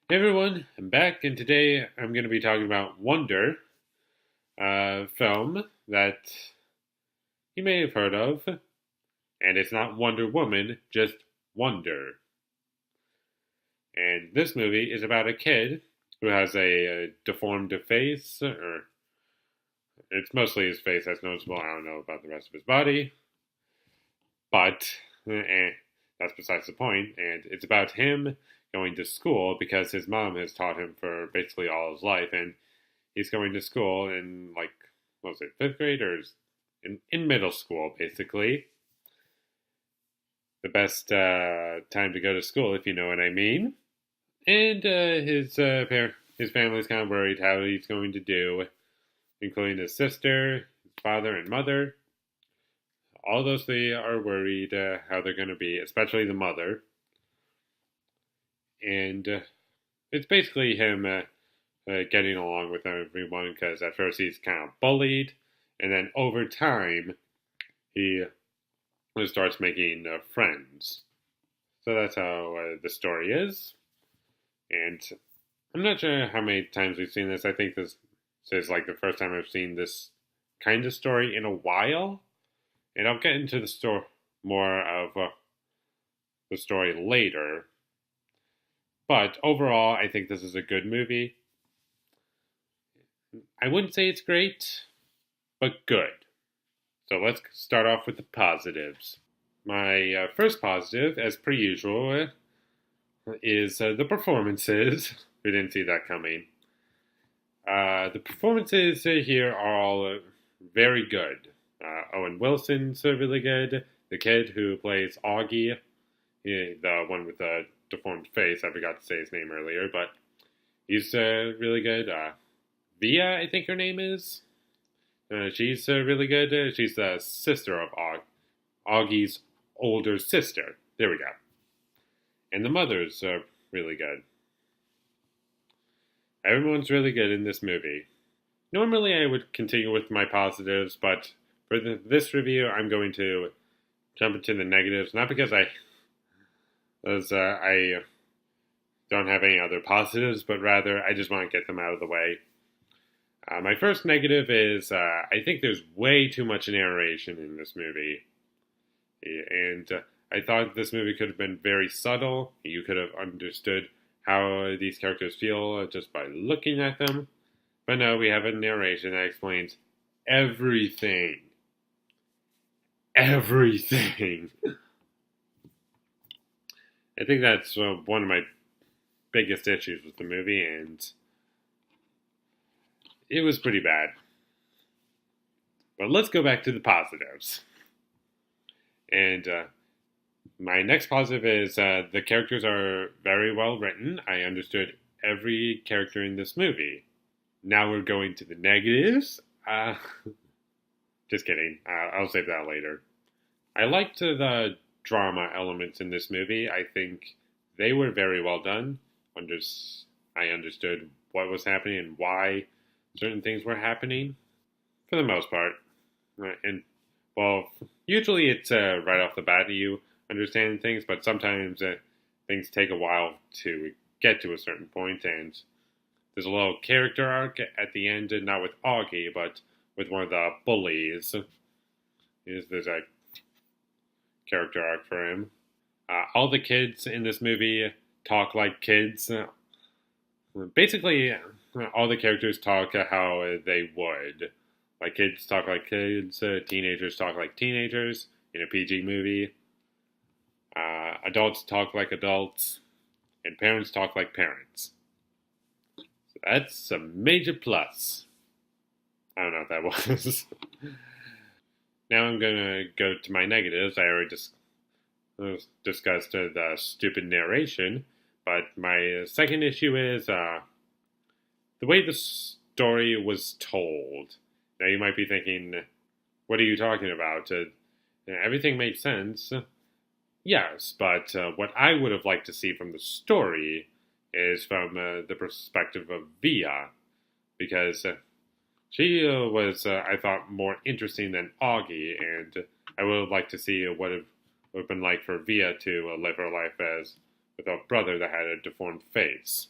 Hey everyone, I'm back, and today I'm going to be talking about Wonder, a film that you may have heard of, and it's not Wonder Woman, just Wonder. And this movie is about a kid who has a deformed face, or it's mostly his face that's noticeable. I don't know about the rest of his body, but that's besides the point. And it's about him going to school because his mom has taught him for basically all his life, and he's going to school in like what was it, fifth grade or in middle school, basically. The best time to go to school, if you know what I mean. And his family's kind of worried how he's going to do, including his sister, his father, and mother. All those three are worried how they're going to be, especially the mother. And it's basically him getting along with everyone because at first he's kind of bullied, and then over time he starts making friends. So that's how the story is. And I'm not sure how many times we've seen this. I think this is like the first time I've seen this kind of story in a while. And I'll get into the story more of the story later. But overall, I think this is a good movie. I wouldn't say it's great, but good. So let's start off with the positives. My first positive, as per usual, is the performances. We didn't see that coming. The performances here are all very good. Owen Wilson's really good. The kid who plays Augie, the one with the deformed face, I forgot to say his name earlier, but he's really good. Via, I think her name is. She's really good. She's the sister of Augie's older sister. There we go. And the mother's really good. Everyone's really good in this movie. Normally I would continue with my positives, but for this review I'm going to jump into the negatives, not because I don't have any other positives, but rather I just want to get them out of the way. My first negative is I think there's way too much narration in this movie. And I thought this movie could have been very subtle. You could have understood how these characters feel just by looking at them. But no, we have a narration that explains everything. Everything. I think that's one of my biggest issues with the movie, and it was pretty bad. But let's go back to the positives. And my next positive is the characters are very well written. I understood every character in this movie. Now we're going to the negatives. Just kidding. I'll save that later. I liked the drama elements in this movie. I think they were very well done. I understood what was happening and why certain things were happening, for the most part. And, well, usually it's right off the bat you understand things, but sometimes things take a while to get to a certain point, and there's a little character arc at the end, and not with Augie, but with one of the bullies. There's a character arc for him. All the kids in this movie talk like kids. Basically, all the characters talk how they would. Like kids talk like kids, teenagers talk like teenagers in a PG movie. Adults talk like adults, and parents talk like parents. So that's a major plus. I don't know what that was. Now I'm going to go to my negatives. I already discussed the stupid narration, but my second issue is the way the story was told. Now you might be thinking, what are you talking about? Everything makes sense. Yes, but what I would have liked to see from the story is from the perspective of Via, because she was, I thought, more interesting than Augie, and I would have liked to see what it would have been like for Via to live her life as with a brother that had a deformed face.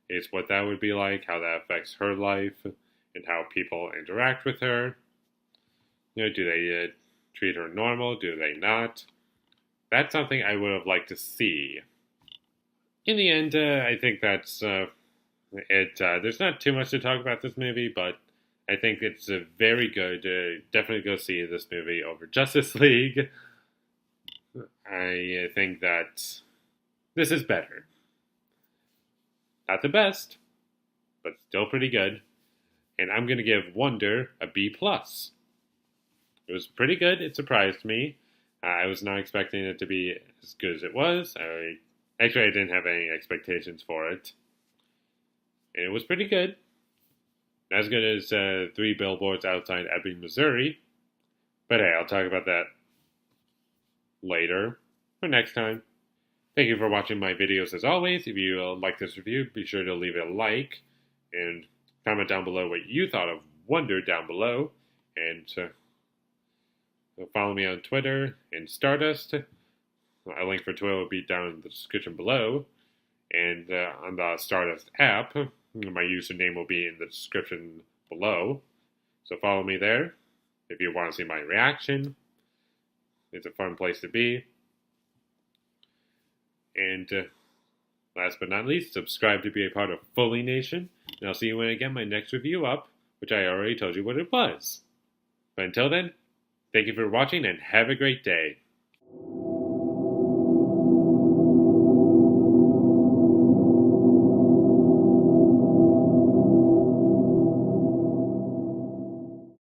is what that would be like, how that affects her life, and how people interact with her. Do they treat her normal? Do they not? That's something I would have liked to see. In the end, I think that's it. There's not too much to talk about this movie, but I think it's very good. Definitely go see this movie over Justice League. I think that this is better. Not the best, but still pretty good. And I'm going to give Wonder a B+. It was pretty good. It surprised me. I was not expecting it to be as good as it was. I didn't have any expectations for it. And it was pretty good. Not as good as 3 Billboards Outside Ebbing, Missouri. But hey, I'll talk about that later or next time. Thank you for watching my videos as always. If you like this review, be sure to leave it a like and comment down below what you thought of Wonder down below. And follow me on Twitter and Stardust. A link for Twitter will be down in the description below. And on the Stardust app, my username will be in the description below. So follow me there if you want to see my reaction. It's a fun place to be. And last but not least, subscribe to be a part of Foley Nation. And I'll see you when I get my next review up, which I already told you what it was. But until then, thank you for watching and have a great day.